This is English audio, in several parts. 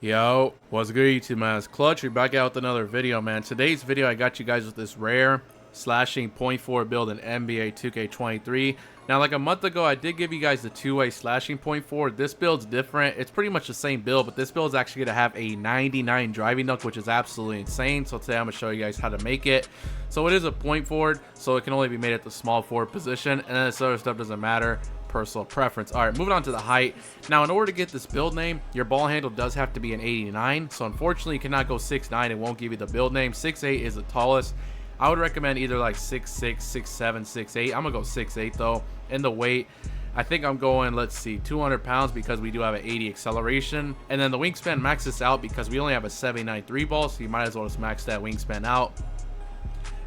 Yo, what's good YouTube, man? It's Clutch. We're back out with another video, man. Today's video, I got you guys with this rare slashing .4 build in NBA 2K23. Now, like a month ago, I did give you guys the two-way slashing .4. This build's different. It's pretty much the same build, but this build's actually going to have a 99 driving dunk, which is absolutely insane. So today I'm going to show you guys how to make it. So it is a point forward, so it can only be made at the small forward position, and then this other stuff doesn't matter. Personal preference. All right, moving on to the height. Now, in order to get this build name, your ball handle does have to be an 89. So unfortunately, you cannot go 6'9". It won't give you the build name. 6'8" is the tallest. I would recommend either like 6'6", 6'7", 6'8". I'm gonna go 6'8" though. And the weight, I think I'm going, let's see, 200 pounds because we do have an 80 acceleration. And then the wingspan maxes out because we only have a 79 3 ball, so you might as well just max that wingspan out.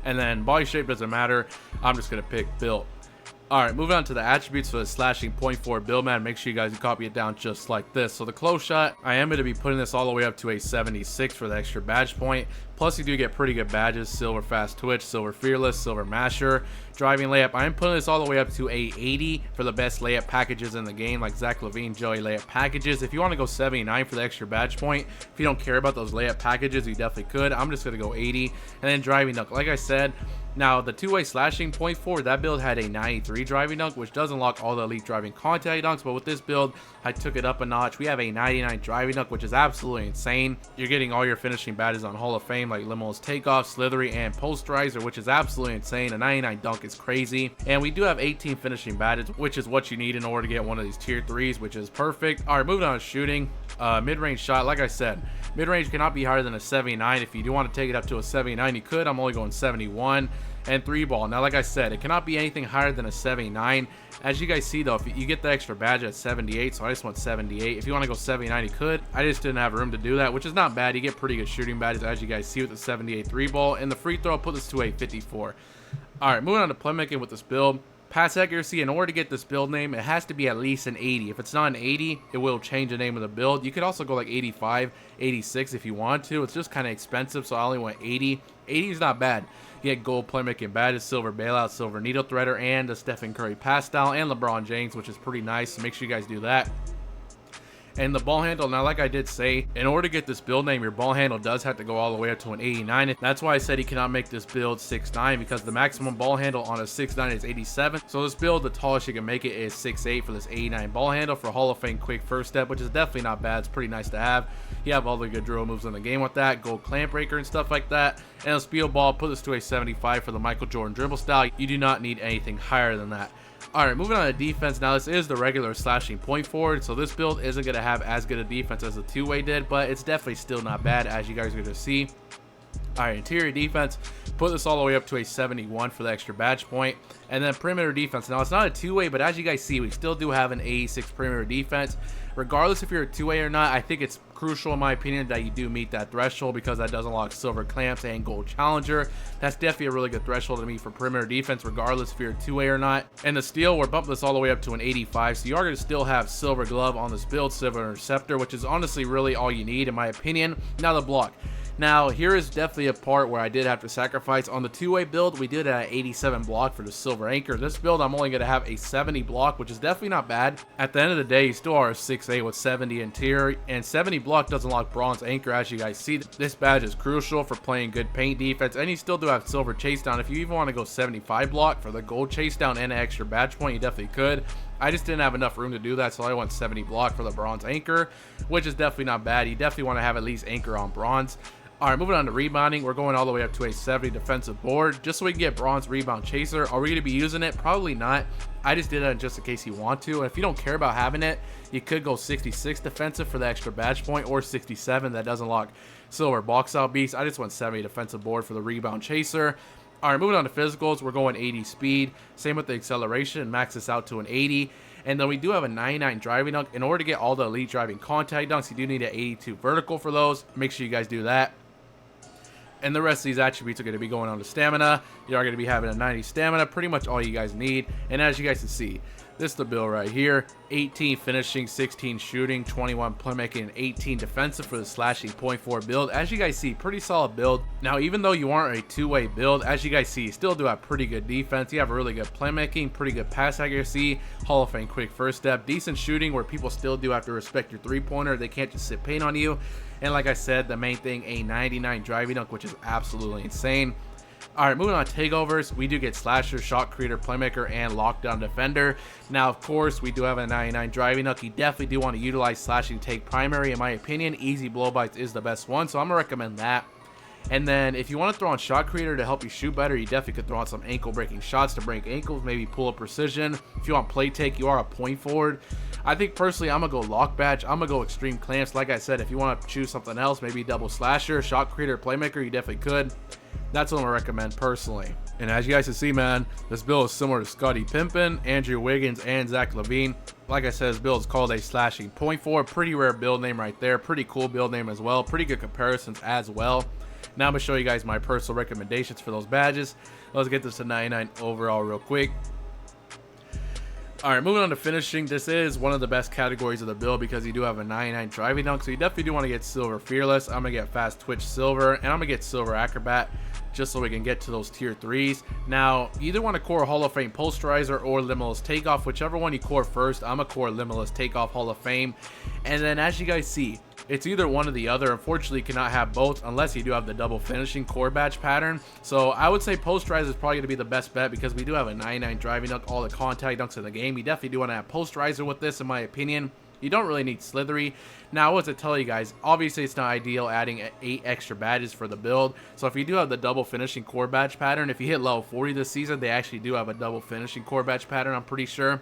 And then body shape doesn't matter. I'm just gonna pick build. Alright, moving on to the attributes for the slashing .4 build, man. Make sure you guys copy it down just like this. So the close shot, I am going to be putting this all the way up to a 76 for the extra badge point. Plus, you do get pretty good badges: silver fast twitch, silver fearless, silver masher, driving layup. I am putting this all the way up to a 80 for the best layup packages in the game, like Zach LaVine, Joey layup packages. If you want to go 79 for the extra badge point, if you don't care about those layup packages, you definitely could. I'm just going to go 80. And then driving dunk, like I said, now the two-way slashing .4, that build had a 93 driving dunk, which does unlock all the elite driving contact dunks, but with this build, I took it up a notch. We have a 99 driving dunk, which is absolutely insane. You're getting all your finishing badges on Hall of Fame, like Limo's takeoff, slithery, and posterizer, which is absolutely insane. A 99 dunk is crazy. And we do have 18 finishing badges, which is what you need in order to get one of these tier 3s, which is perfect. All right, moving on to shooting. Mid-range shot, like I said, mid-range cannot be higher than a 79. If you do want to take it up to a 79, you could. I'm only going 71. And 3 ball. Now, like I said, it cannot be anything higher than a 79. As you guys see, though, if you get the extra badge at 78, so I just went 78. If you want to go 79, you could. I just didn't have room to do that, which is not bad. You get pretty good shooting badges, as you guys see, with the 78 3 ball. And the free throw, I'll put this to a 54. All right, moving on to playmaking with this build. Pass accuracy, in order to get this build name, it has to be at least an 80. If it's not an 80, it will change the name of the build. You could also go like 85, 86 if you want to. It's just kind of expensive, so I only went 80. 80 is not bad. You get gold playmaking badges, silver bailout, silver needle threader, and a Stephen Curry pass style, and LeBron James, which is pretty nice. So make sure you guys do that. And the ball handle, now like I did say, in order to get this build name, your ball handle does have to go all the way up to an 89. That's why I said he cannot make this build 6'9", because the maximum ball handle on a 6'9" is 87. So this build, the tallest you can make it is 6'8" for this 89 ball handle for Hall of Fame quick first step, which is definitely not bad. It's pretty nice to have. You have all the good drill moves in the game with that, gold clamp breaker and stuff like that. And a speed ball, put this to a 75 for the Michael Jordan dribble style. You do not need anything higher than that. Alright, moving on to defense. Now, this is the regular slashing .4, so this build isn't going to have as good a defense as the two-way did, but it's definitely still not bad, as you guys are going to see. Alright, interior defense, put this all the way up to a 71 for the extra badge point. And then perimeter defense. Now, it's not a two-way, but as you guys see, we still do have an 86 perimeter defense. Regardless if you're a two-way or not, I think it's crucial in my opinion that you do meet that threshold, because that does unlock silver clamps and gold challenger. That's definitely a really good threshold to meet for perimeter defense, regardless if you're a two-way or not. And the steal, we're bumping this all the way up to an 85, so you are going to still have silver glove on this build, silver interceptor, which is honestly really all you need in my opinion. Now the block. Now, here is definitely a part where I did have to sacrifice. On the two-way build, we did an 87 block for the silver anchor. This build, I'm only going to have a 70 block, which is definitely not bad. At the end of the day, you still are a 6'8" with 70 interior, and 70 block does unlock bronze anchor. As you guys see, this badge is crucial for playing good paint defense, and you still do have silver chase down. If you even want to go 75 block for the gold chase down and an extra badge point, you definitely could. I just didn't have enough room to do that, so I went 70 block for the bronze anchor, which is definitely not bad. You definitely want to have at least anchor on bronze. Alright, moving on to rebounding, we're going all the way up to a 70 defensive board, just so we can get bronze rebound chaser. Are we going to be using it? Probably not. I just did that just in case you want to. And if you don't care about having it, you could go 66 defensive for the extra badge point, or 67. That does unlock silver box out beast. I just went 70 defensive board for the rebound chaser. Alright, moving on to physicals, we're going 80 speed. Same with the acceleration, max this out to an 80. And then we do have a 99 driving dunk. In order to get all the elite driving contact dunks, you do need an 82 vertical for those. Make sure you guys do that. And the rest of these attributes are going to be going on to stamina. You are going to be having a 90 stamina, pretty much all you guys need. And as you guys can see, This is the build right here. 18 finishing, 16 shooting, 21 playmaking, and 18 defensive for the slashing .4 build. As you guys see, pretty solid build. Now, even though you aren't a two-way build, as you guys see, you still do have pretty good defense. You have a really good playmaking, pretty good pass accuracy, Hall of Fame quick first step, decent shooting where people still do have to respect your three-pointer. They can't just sit paint on you. And like I said, the main thing, a 99 driving dunk, which is absolutely insane. Alright, moving on to takeovers, we do get slasher, shot creator, playmaker, and lockdown defender. Now, of course, we do have a 99 driving dunk. You definitely do want to utilize slashing take primary. In my opinion, easy blow bites is the best one, so I'm going to recommend that. And then if you want to throw on shot creator to help you shoot better, you definitely could throw on some ankle breaking shots to break ankles, maybe pull up precision. If you want play take, you are a point forward. I think personally I'm gonna go lock badge. I'm gonna go extreme clamps. Like I said, if you want to choose something else, maybe double slasher, shot creator, playmaker, you definitely could. That's what I'm gonna recommend personally. And as you guys can see, man, this build is similar to Scottie Pippen, Andrew Wiggins, and Zach LaVine. Like I said, this build is called a slashing .4. Pretty rare build name right there. Pretty cool build name as well. Pretty good comparisons as well. Now I'm going to show you guys my personal recommendations for those badges. Let's get this to 99 overall real quick. Alright, moving on to finishing. This is one of the best categories of the build because you do have a 99 driving dunk. So you definitely do want to get silver fearless. I'm going to get fast twitch silver, and I'm going to get silver acrobat just so we can get to those tier 3s. Now, you either want to core Hall of Fame posterizer or limitless takeoff. Whichever one you core first, I'm going to core limitless takeoff Hall of Fame. And then as you guys see, it's either one or the other. Unfortunately, you cannot have both unless you do have the double finishing core badge pattern. So I would say posterizer is probably going to be the best bet because we do have a 99 driving dunk, all the contact dunks in the game. You definitely do want to have posterizer with this, in my opinion. You don't really need slithery. Now, I was to tell you guys, obviously it's not ideal adding 8 extra badges for the build. So if you do have the double finishing core badge pattern, if you hit level 40 this season, they actually do have a double finishing core badge pattern, I'm pretty sure.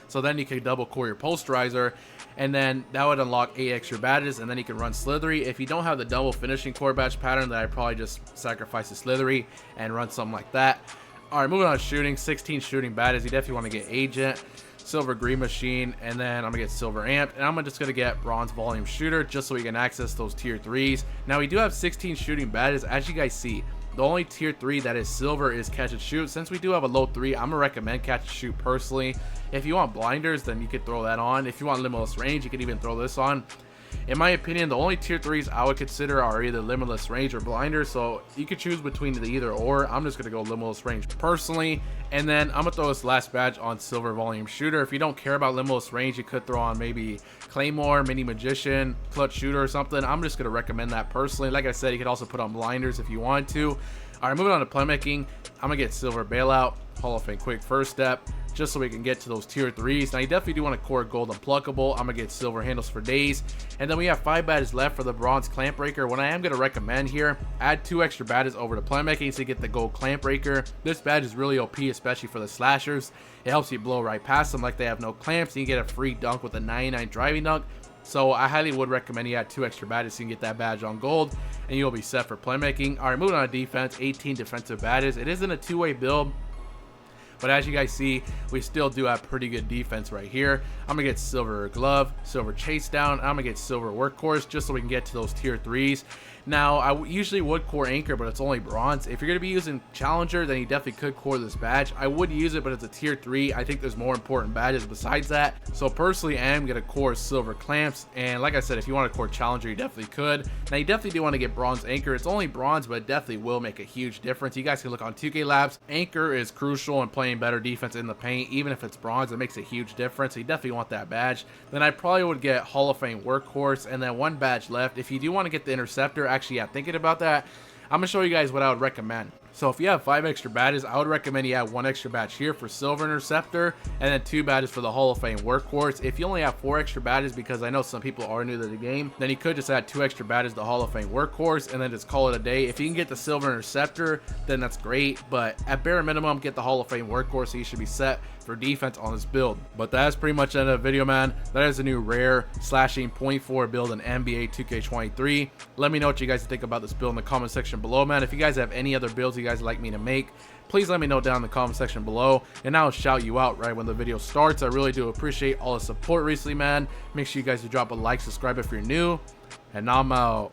So then you can double core your posterizer, and then that would unlock 8 extra badges, and then you can run slithery. If you don't have the double finishing core badge pattern, then I probably just sacrifice the slithery and run something like that. Alright, moving on to shooting. 16 shooting badges. You definitely want to get agent, silver green machine, and then I'm gonna get silver amp, and I'm just gonna get bronze volume shooter just so we can access those tier 3s. Now we do have 16 shooting badges. As you guys see, the only tier 3 that is silver is catch and shoot. Since we do have a low 3, I'm gonna recommend catch and shoot personally. If you want blinders, then you could throw that on. If you want limitless range, you could even throw this on. In my opinion, the only tier 3s I would consider are either limitless range or blinders, so you could choose between the either or. I'm just gonna go limitless range personally, and then I'm gonna throw this last badge on silver volume shooter. If you don't care about limitless range, you could throw on maybe claymore, mini magician, clutch shooter, or something. I'm just gonna recommend that personally. Like I said, you could also put on blinders if you want to. All right, moving on to playmaking. I'm gonna get silver bailout, Hall of Fame quick first step, just so we can get to those tier 3s. Now you definitely do want to core gold unpluckable. I'm gonna get silver handles for days, and then we have 5 badges left for the bronze clamp breaker. What I am gonna recommend here, add 2 extra badges over to playmaking so you get the gold clamp breaker. This badge is really OP, especially for the slashers. It helps you blow right past them like they have no clamps, and you get a free dunk with a 99 driving dunk. So I highly would recommend you add 2 extra badges so you can get that badge on gold, and you'll be set for playmaking. All right, moving on to defense. 18 defensive badges. It isn't a two-way build, but as you guys see, we still do have pretty good defense right here. I'm gonna get silver glove, silver chase down. I'm gonna get silver workhorse just so we can get to those tier 3s. Now, I usually would core anchor, but it's only bronze. If you're gonna be using challenger, then you definitely could core this badge. I would use it, but it's a tier 3. I think there's more important badges besides that. So personally, I am gonna core silver clamps. And like I said, if you want to core challenger, you definitely could. Now, you definitely do want to get bronze anchor. It's only bronze, but it definitely will make a huge difference. You guys can look on 2K Labs. Anchor is crucial in playing better defense in the paint. Even if it's bronze, it makes a huge difference. So you definitely want that badge. Then I probably would get Hall of Fame workhorse, and then 1 badge left. If you do want to get the interceptor, actually, yeah, thinking about that, I'm gonna show you guys what I would recommend. So if you have 5 extra badges, I would recommend you add 1 extra badge here for silver interceptor, and then 2 badges for the Hall of Fame workhorse. If you only have 4 extra badges, because I know some people are new to the game, then you could just add 2 extra badges to the Hall of Fame workhorse and then just call it a day. If you can get the silver interceptor, then that's great, but at bare minimum, get the Hall of Fame workhorse, so you should be set for defense on this build. But that's pretty much the end of the video, man. That is a new rare slashing .4 build in NBA 2K23. Let me know what you guys think about this build in the comment section below, man. If you guys have any other builds you guys like me to make, please let me know down in the comment section below, and I'll shout you out right when the video starts. I really do appreciate all the support recently, man. Make sure you guys do drop a like, subscribe if you're new, and I'm out.